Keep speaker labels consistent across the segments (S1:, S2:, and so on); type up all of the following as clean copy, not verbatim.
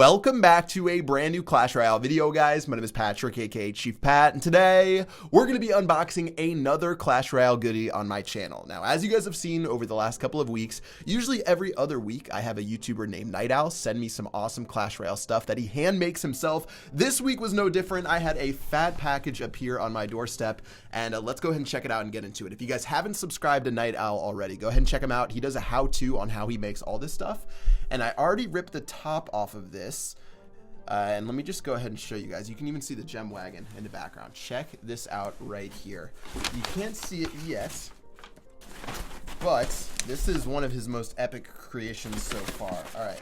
S1: Welcome back to a brand new Clash Royale video, guys. My name is Patrick, aka Chief Pat, and today we're going to be unboxing another Clash Royale goodie on my channel. Now, as you guys have seen over the last couple of weeks, usually every other week I have a YouTuber named Night Owl send me some awesome Clash Royale stuff that he hand makes himself. This week was no different. I had a fat package appear on my doorstep, and let's go ahead and check it out and get into it. If you guys haven't subscribed to Night Owl already, go ahead and check him out. He does a how-to on how he makes all this stuff, and I already ripped the top off of this. And let me just go ahead and show you guys. You can even see the gem wagon in the background. Check this out right here. You can't see it yet, but this is one of his most epic creations so far. All right.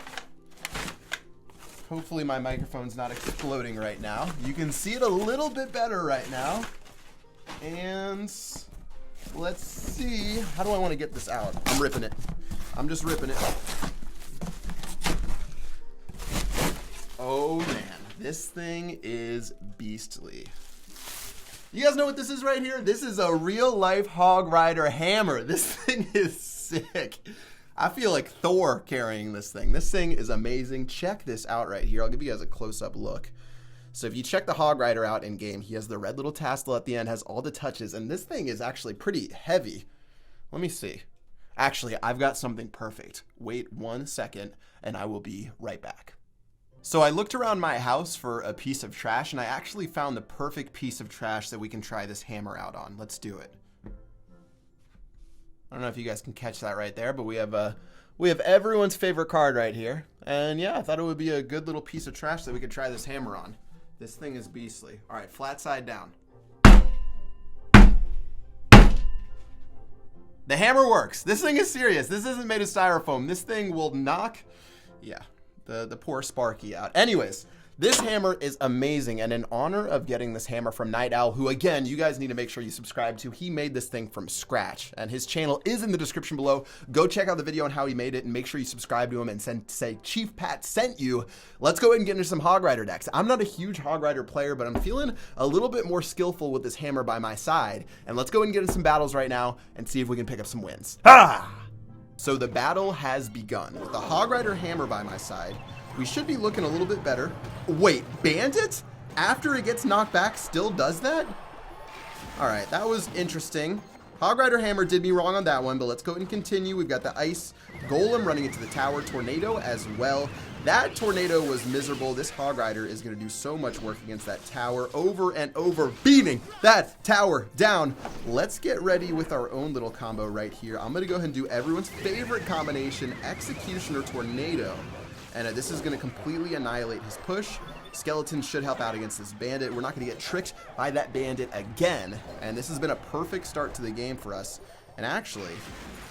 S1: Hopefully my microphone's not exploding right now. You can see it a little bit better right now. And let's see. How do I want to get this out? I'm ripping it. I'm just ripping it. Oh man, this thing is beastly. You guys know what this is right here? This is a real life Hog Rider Hammer. This thing is sick. I feel like Thor carrying this thing. This thing is amazing. Check this out right here. I'll give you guys a close-up look. So if you check the Hog Rider out in game, he has the red little tassel at the end, has all the touches, and this thing is actually pretty heavy. Let me see. Actually, I've got something perfect. Wait 1 second, and I will be right back. So I looked around my house for a piece of trash, and I actually found the perfect piece of trash that we can try this hammer out on. Let's do it. I don't know if you guys can catch that right there, but we have everyone's favorite card right here. And yeah, I thought it would be a good little piece of trash that we could try this hammer on. This thing is beastly. All right, flat side down. The hammer works. This thing is serious. This isn't made of styrofoam. This thing will knock, yeah, the poor Sparky out. Anyways, this hammer is amazing, and in honor of getting this hammer from Night Owl, who again, you guys need to make sure you subscribe to, he made this thing from scratch, and his channel is in the description below. Go check out the video on how he made it, and make sure you subscribe to him and say Chief Pat sent you. Let's go ahead and get into some Hog Rider decks. I'm not a huge Hog Rider player, but I'm feeling a little bit more skillful with this hammer by my side, and let's go ahead and get into some battles right now and see if we can pick up some wins. So the battle has begun. With the Hog Rider Hammer by my side, we should be looking a little bit better. Wait, Bandit? After it gets knocked back, still does that? All right, that was interesting. Hog Rider Hammer did me wrong on that one, but let's go ahead and continue. We've got the Ice Golem running into the tower, Tornado as well. That Tornado was miserable. This Hog Rider is going to do so much work against that tower, over and over, beating that tower down. Let's get ready with our own little combo right here. I'm going to go ahead and do everyone's favorite combination, Executioner Tornado. And this is going to completely annihilate his push. Skeletons should help out against this bandit. We're not going to get tricked by that bandit again. And this has been a perfect start to the game for us. And actually,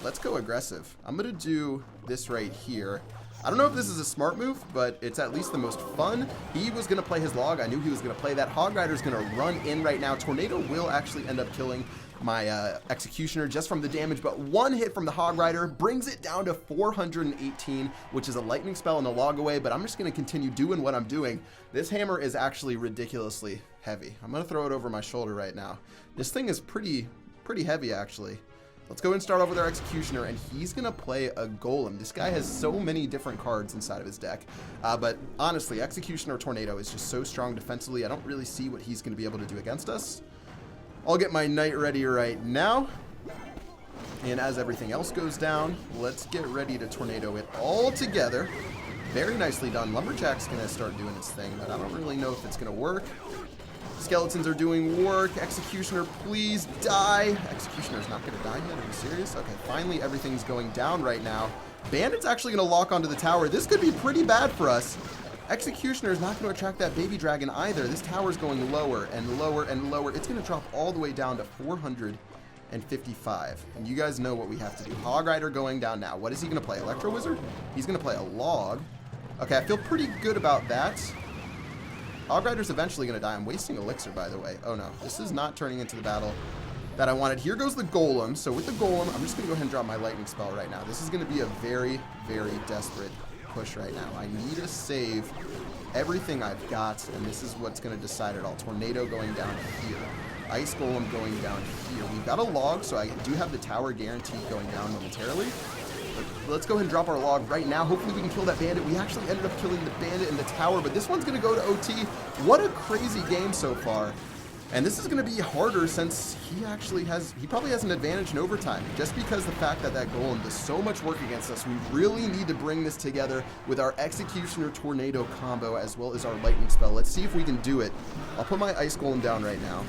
S1: let's go aggressive. I'm going to do this right here. I don't know if this is a smart move, but it's at least the most fun. He was going to play his log. I knew he was going to play that. Hog Rider's going to run in right now. Tornado will actually end up killing my Executioner just from the damage, but one hit from the Hog Rider brings it down to 418, which is a lightning spell and a log away, but I'm just going to continue doing what I'm doing. This hammer is actually ridiculously heavy. I'm going to throw it over my shoulder right now. This thing is pretty heavy, actually. Let's go and start off with our Executioner, and he's going to play a Golem. This guy has so many different cards inside of his deck, but honestly, Executioner Tornado is just so strong defensively. I don't really see what he's going to be able to do against us. I'll get my Knight ready right now, and as everything else goes down, let's get ready to Tornado it all together. Very nicely done. Lumberjack's going to start doing its thing, but I don't really know if it's going to work. Skeletons are doing work. Executioner, please die. Executioner's not going to die yet. Are you serious? Okay, finally everything's going down right now. Bandit's actually going to lock onto the tower. This could be pretty bad for us. Executioner is not going to attract that baby dragon either. This tower's going lower and lower and lower. It's going to drop all the way down to 455. And you guys know what we have to do. Hog Rider going down now. What is he going to play? Electro Wizard? He's going to play a log. Okay, I feel pretty good about that. Hog Rider's eventually going to die. I'm wasting elixir, by the way. Oh no, this is not turning into the battle that I wanted. Here goes the Golem. So with the Golem, I'm just going to go ahead and drop my lightning spell right now. This is going to be a very, very desperate push right now. I need to save everything I've got, and this is what's going to decide it all. Tornado going down here. Ice Golem going down here. We've got a log, so I do have the tower guaranteed going down momentarily. But let's go ahead and drop our log right now. Hopefully we can kill that bandit. We actually ended up killing the bandit in the tower, but this one's going to go to OT. What a crazy game so far. And this is going to be harder since he probably has an advantage in overtime. Just because the fact that that golem does so much work against us, we really need to bring this together with our Executioner Tornado combo as well as our lightning spell. Let's see if we can do it. I'll put my ice golem down right now.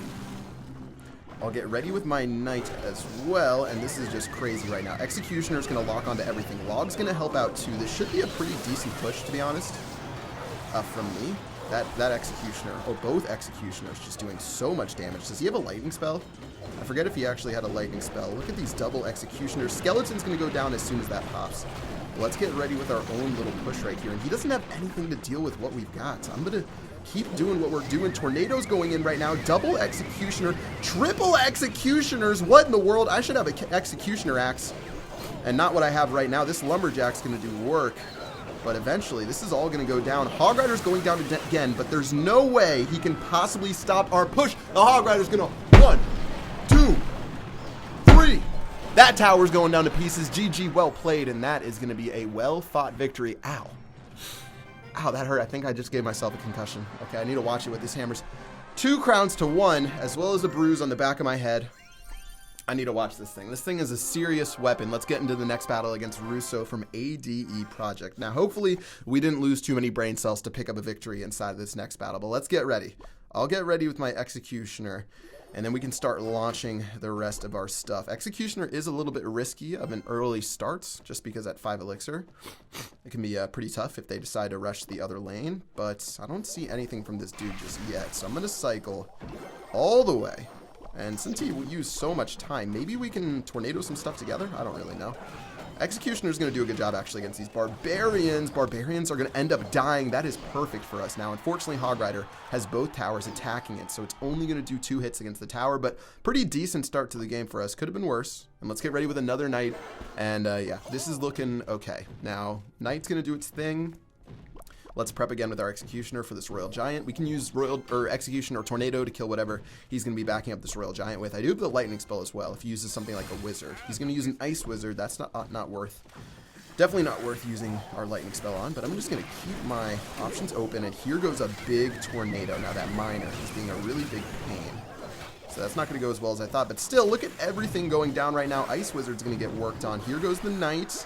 S1: I'll get ready with my knight as well, and this is just crazy right now. Executioner's going to lock onto everything. Log's going to help out too. This should be a pretty decent push, to be honest, from me. That Executioner, or both Executioners, just doing so much damage. Does he have a lightning spell? I forget if he actually had a lightning spell. Look at these double Executioners. Skeleton's going to go down as soon as that pops. Let's get ready with our own little push right here. And he doesn't have anything to deal with what we've got. So I'm going to keep doing what we're doing. Tornado's going in right now. Double Executioner. Triple Executioners. What in the world? I should have an Executioner axe. And not what I have right now. This Lumberjack's going to do work. But eventually, this is all going to go down. Hog Rider's going down again, but there's no way he can possibly stop our push. The Hog Rider's going to 1, 2, 3. That tower's going down to pieces. GG, well played, and that is going to be a well-fought victory. Ow. Ow, that hurt. I think I just gave myself a concussion. Okay, I need to watch it with these hammers. 2 crowns to 1, as well as a bruise on the back of my head. I need to watch this thing. This thing is a serious weapon. Let's get into the next battle against Russo from ADE Project. Now, hopefully, we didn't lose too many brain cells to pick up a victory inside of this next battle, but let's get ready. I'll get ready with my Executioner, and then we can start launching the rest of our stuff. Executioner is a little bit risky of an early start, just because at 5 elixir, it can be pretty tough if they decide to rush the other lane, but I don't see anything from this dude just yet, so I'm going to cycle all the way. And since he used so much time, maybe we can tornado some stuff together? I don't really know. Executioner's going to do a good job, actually, against these barbarians. Barbarians are going to end up dying. That is perfect for us. Now, unfortunately, Hog Rider has both towers attacking it, so it's only going to do 2 hits against the tower, but pretty decent start to the game for us. Could have been worse. And let's get ready with another knight. And, yeah, this is looking okay. Now, knight's going to do its thing. Let's prep again with our Executioner for this Royal Giant. We can use Executioner or Tornado to kill whatever he's going to be backing up this Royal Giant with. I do have the Lightning spell as well if he uses something like a Wizard. He's going to use an Ice Wizard. That's not worth. Definitely not worth using our Lightning spell on, but I'm just going to keep my options open, and here goes a big Tornado. Now that Miner is being a really big pain. So that's not going to go as well as I thought, but still, look at everything going down right now. Ice Wizard's going to get worked on. Here goes the Knight.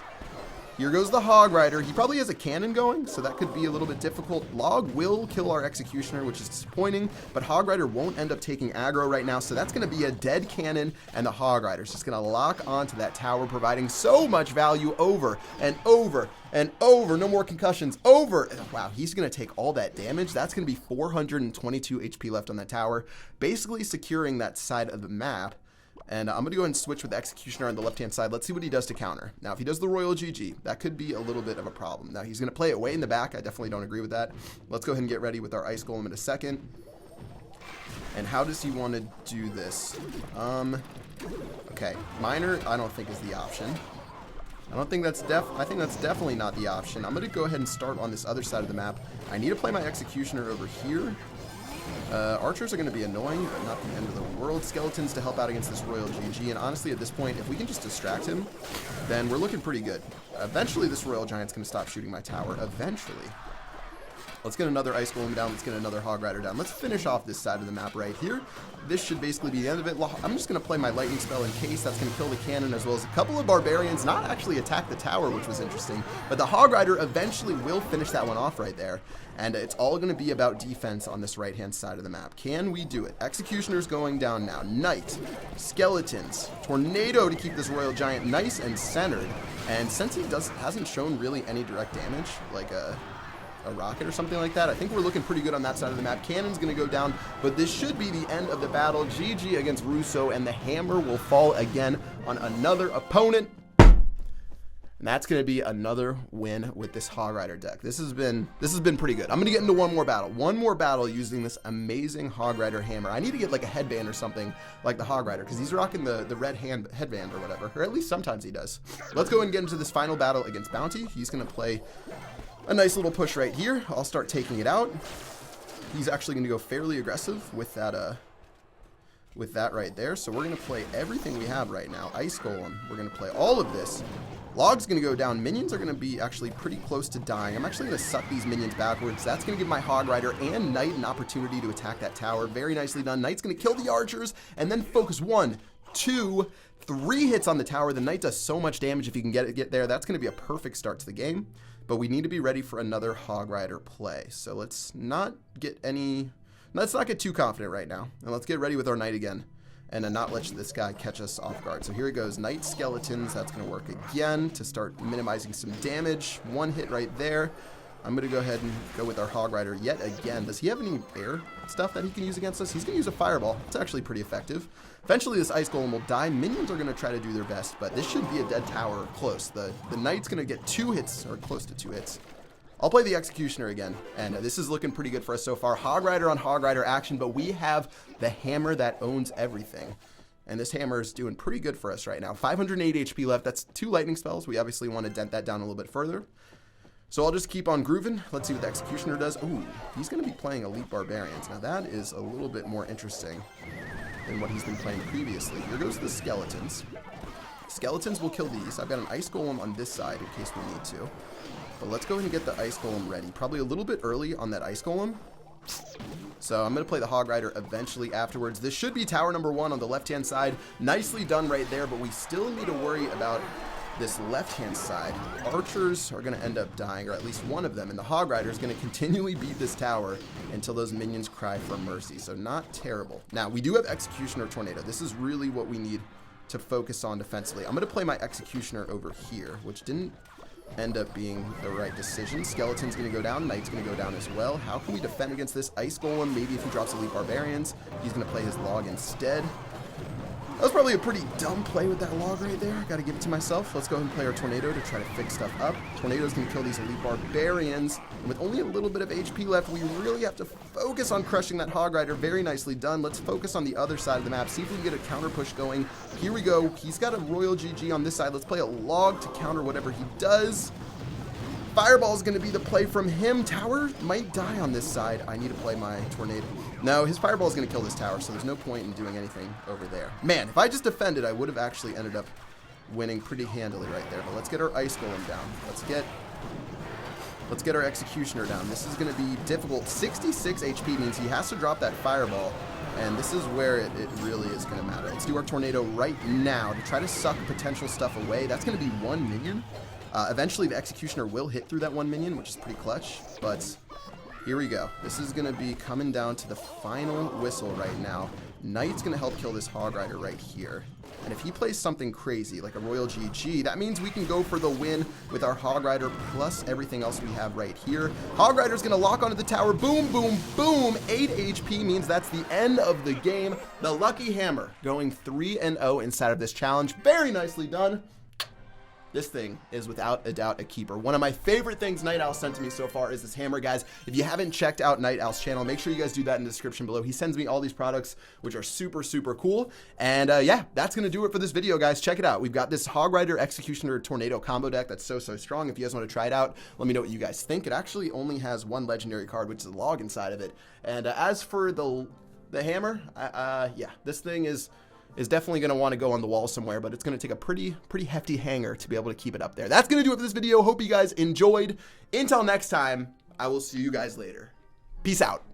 S1: Here goes the Hog Rider. He probably has a cannon going, so that could be a little bit difficult. Log will kill our Executioner, which is disappointing, but Hog Rider won't end up taking aggro right now, so that's going to be a dead cannon, and the Hog Rider's just going to lock onto that tower, providing so much value over and over and over. No more concussions. Over. Wow, he's going to take all that damage. That's going to be 422 HP left on that tower, basically securing that side of the map. And I'm going to go ahead and switch with the Executioner on the left-hand side. Let's see what he does to counter. Now, if he does the Royal GG, that could be a little bit of a problem. Now, he's going to play it way in the back. I definitely don't agree with that. Let's go ahead and get ready with our Ice Golem in a second. And how does he want to do this? Okay, Miner, I don't think is the option. I think that's definitely not the option. I'm going to go ahead and start on this other side of the map. I need to play my Executioner over here. Archers are going to be annoying, but not the end of the world. Skeletons to help out against this Royal GG, and honestly, at this point, if we can just distract him, then we're looking pretty good. Eventually, this Royal Giant's going to stop shooting my tower. Eventually. Let's get another Ice Golem down. Let's get another Hog Rider down. Let's finish off this side of the map right here. This should basically be the end of it. I'm just going to play my Lightning spell in case. That's going to kill the cannon, as well as a couple of Barbarians. Not actually attack the tower, which was interesting. But the Hog Rider eventually will finish that one off right there. And it's all going to be about defense on this right-hand side of the map. Can we do it? Executioner's going down now. Knight, Skeletons, Tornado to keep this Royal Giant nice and centered. And since he hasn't shown really any direct damage, like a rocket or something like that, I think we're looking pretty good on that side of the map. Cannon's going to go down, but this should be the end of the battle. GG against Russo, and the hammer will fall again on another opponent. And that's going to be another win with this Hog Rider deck. This has been pretty good. I'm going to get into one more battle using this amazing Hog Rider hammer. I need to get like a headband or something like the Hog Rider, because he's rocking the red headband or whatever, or at least sometimes he does. Let's go and get into this final battle against Bounty. He's going to play a nice little push right here. I'll start taking it out. He's actually going to go fairly aggressive with that right there. So we're going to play everything we have right now. Ice Golem. We're going to play all of this. Log's going to go down. Minions are going to be actually pretty close to dying. I'm actually going to suck these minions backwards. That's going to give my Hog Rider and Knight an opportunity to attack that tower. Very nicely done. Knight's going to kill the archers and then focus 1, 2, 3 hits on the tower. The Knight does so much damage if you can get there. That's going to be a perfect start to the game. But we need to be ready for another Hog Rider play. So let's not get too confident right now. And let's get ready with our Knight again. And not let this guy catch us off guard. So here he goes, Knight Skeletons. That's going to work again to start minimizing some damage. 1 hit right there. I'm going to go ahead and go with our Hog Rider yet again. Does he have any air stuff that he can use against us? He's going to use a Fireball. It's actually pretty effective. Eventually this Ice Golem will die. Minions are going to try to do their best, but this should be a dead tower close. The Knight's going to get 2 hits, or close to 2 hits. I'll play the Executioner again, and this is looking pretty good for us so far. Hog Rider on Hog Rider action, but we have the hammer that owns everything. And this hammer is doing pretty good for us right now. 508 HP left. That's 2 lightning spells. We obviously want to dent that down a little bit further. So I'll just keep on grooving. Let's see what the Executioner does. Ooh, he's going to be playing Elite Barbarians. Now that is a little bit more interesting than what he's been playing previously. Here goes the Skeletons. Skeletons will kill these. I've got an Ice Golem on this side in case we need to. But let's go ahead and get the Ice Golem ready. Probably a little bit early on that Ice Golem. So I'm going to play the Hog Rider eventually afterwards. This should be tower number 1 on the left-hand side. Nicely done right there, but we still need to worry about this left-hand side. Archers are going to end up dying, or at least one of them, and the Hog Rider is going to continually beat this tower until those minions cry for mercy. So not terrible. Now, we do have Executioner Tornado. This is really what we need to focus on defensively. I'm going to play my Executioner over here, which didn't end up being the right decision. Skeleton's going to go down. Knight's going to go down as well. How can we defend against this Ice Golem? Maybe if he drops Elite Barbarians, he's going to play his Log instead. That was probably a pretty dumb play with that Log right there. Got to give it to myself. Let's go ahead and play our Tornado to try to fix stuff up. Tornado's going to kill these Elite Barbarians. And with only a little bit of HP left, we really have to focus on crushing that Hog Rider. Very nicely done. Let's focus on the other side of the map. See if we can get a counter push going. Here we go. He's got a Royal GG on this side. Let's play a Log to counter whatever he does. Fireball is going to be the play from him. Tower might die on this side. I need to play my Tornado. No, his Fireball is going to kill this tower, so there's no point in doing anything over there. Man, if I just defended, I would have actually ended up winning pretty handily right there. But let's get our Ice Golem down. Let's get our Executioner down. This is going to be difficult. 66 HP means he has to drop that Fireball, and this is where it really is going to matter. Let's do our Tornado right now to try to suck potential stuff away. That's going to be 1 minion. Eventually, the Executioner will hit through that 1 minion, which is pretty clutch, but here we go. This is going to be coming down to the final whistle right now. Knight's going to help kill this Hog Rider right here. And if he plays something crazy, like a Royal GG, that means we can go for the win with our Hog Rider plus everything else we have right here. Hog Rider's going to lock onto the tower. Boom, boom, boom. 8 HP means that's the end of the game. The Lucky Hammer going 3-0 inside of this challenge. Very nicely done. This thing is without a doubt a keeper. One of my favorite things Night Owl sent to me so far is this hammer, guys. If you haven't checked out Night Owl's channel, make sure you guys do that in the description below. He sends me all these products, which are super, super cool. And yeah, that's going to do it for this video, guys. Check it out. We've got this Hog Rider Executioner Tornado combo deck that's so strong. If you guys want to try it out, let me know what you guys think. It actually only has 1 legendary card, which is a Log inside of it. And as for the hammer, yeah, this thing is definitely going to want to go on the wall somewhere, but it's going to take a pretty hefty hanger to be able to keep it up there. That's going to do it for this video. Hope you guys enjoyed. Until next time, I will see you guys later. Peace out.